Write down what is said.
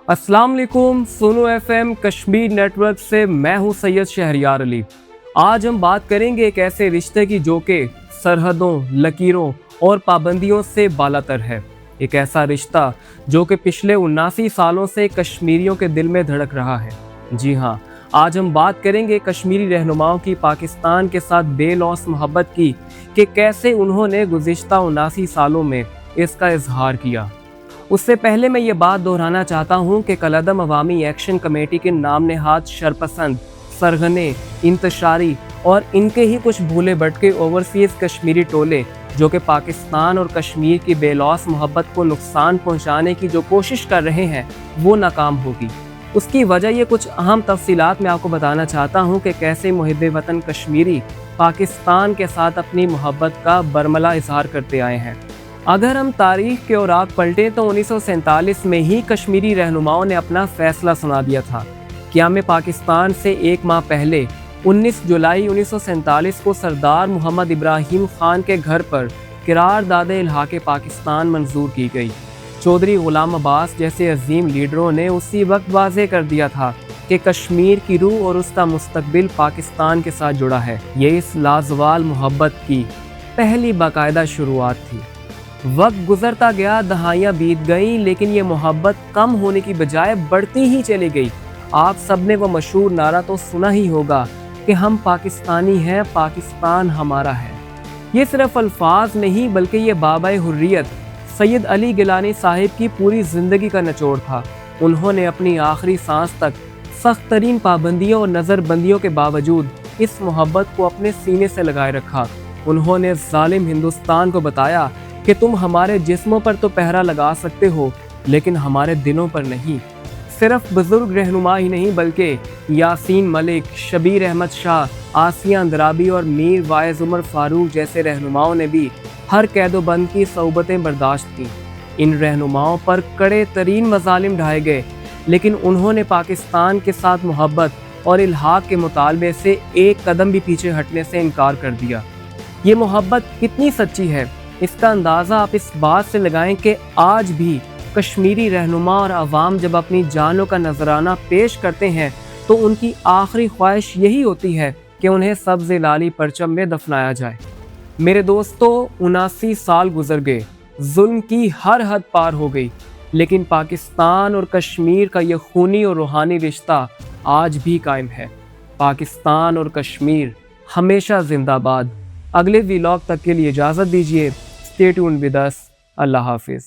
अस्सलाम वालेकुम, Sonu FM Kashmir network से मैं हूं सैयद शहरियार अली। आज हम बात करेंगे एक ऐसे रिश्ते की जो कि सरहदों, लकीरों और पाबंदियों से बालातर है। एक ऐसा रिश्ता जो कि पिछले 79 सालों से कश्मीरियों के दिल में धड़क रहा है। जी हाँ, आज हम बात करेंगे कश्मीरी रहनुमाओं की पाकिस्तान के साथ बेलौस मोहब्बत की कि कैसे उन्होंने गुज़िश्ता 79 सालों में इसका इजहार किया। उससे पहले मैं ये बात दोहराना चाहता हूँ कि कलअदम अवामी एक्शन कमेटी के नाम नहाद शरपसंद, सरगने, इंतशारी और इनके ही कुछ भूले भटके ओवरसीज़ कश्मीरी टोले जो कि पाकिस्तान और कश्मीर की बेलौस मोहब्बत को नुकसान पहुँचाने की जो कोशिश कर रहे हैं वो नाकाम होगी। उसकी वजह ये कुछ अहम तफसीलात मैं आपको बताना चाहता हूँ कि कैसे मुहिब्बे वतन कश्मीरी पाकिस्तान के साथ अपनी मोहब्बत का बरमला इजहार करते आए हैं। अगर हम तारीख के औराक पलटें तो 1947 में ही कश्मीरी रहनुमाओं ने अपना फैसला सुना दिया था। क़याम पाकिस्तान से एक माह पहले 19 जुलाई 1947 को सरदार मोहम्मद इब्राहिम खान के घर पर करारदाद इल्हाक़े पाकिस्तान मंजूर की गई। चौधरी गुलाम अब्बास जैसे अजीम लीडरों ने उसी वक्त वाज़ेह कर दिया था कि कश्मीर की रूह और उसका मुस्तकबिल पाकिस्तान के साथ जुड़ा है। ये इस लाजवाल मोहब्बत की पहली बाकायदा शुरुआत थी। वक्त गुजरता गया, दहाइयाँ बीत गईं, लेकिन ये मोहब्बत कम होने की बजाय बढ़ती ही चली गई। आप सब ने वो मशहूर नारा तो सुना ही होगा कि हम पाकिस्तानी हैं, पाकिस्तान हमारा है। ये सिर्फ अल्फाज नहीं बल्कि ये बाबाए हुर्रियत सैयद अली गिलानी साहिब की पूरी ज़िंदगी का निचोड़ था। उन्होंने अपनी आखिरी सांस तक सख्त तरीन पाबंदियों और नज़रबंदियों के बावजूद इस मोहब्बत को अपने सीने से लगाए रखा। उन्होंने ज़ालिम हिंदुस्तान को बताया कि तुम हमारे जिस्मों पर तो पहरा लगा सकते हो लेकिन हमारे दिलों पर नहीं। सिर्फ बुजुर्ग रहनुमा ही नहीं बल्कि यासीन मलिक, शबीर अहमद शाह, आसिया अंद्राबी और मीर वाइज उमर फारूक जैसे रहनुमाओं ने भी हर कैदोबंद की सऊबतें बर्दाश्त की। इन रहनुमाओं पर कड़े तरीन मज़ालिम ढाए गए लेकिन उन्होंने पाकिस्तान के साथ मोहब्बत और इल्हाक़ के मुतालबे से एक कदम भी पीछे हटने से इनकार कर दिया। ये मोहब्बत कितनी सच्ची है इसका अंदाज़ा आप इस बात से लगाएं कि आज भी कश्मीरी रहनुमा और अवाम जब अपनी जानों का नजराना पेश करते हैं तो उनकी आखिरी ख्वाहिश यही होती है कि उन्हें सब्ज़ लाली परचम में दफनाया जाए। मेरे दोस्तों, 79 साल गुजर गए, जुल्म की हर हद पार हो गई, लेकिन पाकिस्तान और कश्मीर का ये खूनी और रूहानी रिश्ता आज भी कायम है। पाकिस्तान और कश्मीर हमेशा जिंदाबाद। अगले व्लॉग तक के लिए इजाज़त दीजिए। Stay tuned with us. अल्लाह हाफिज़।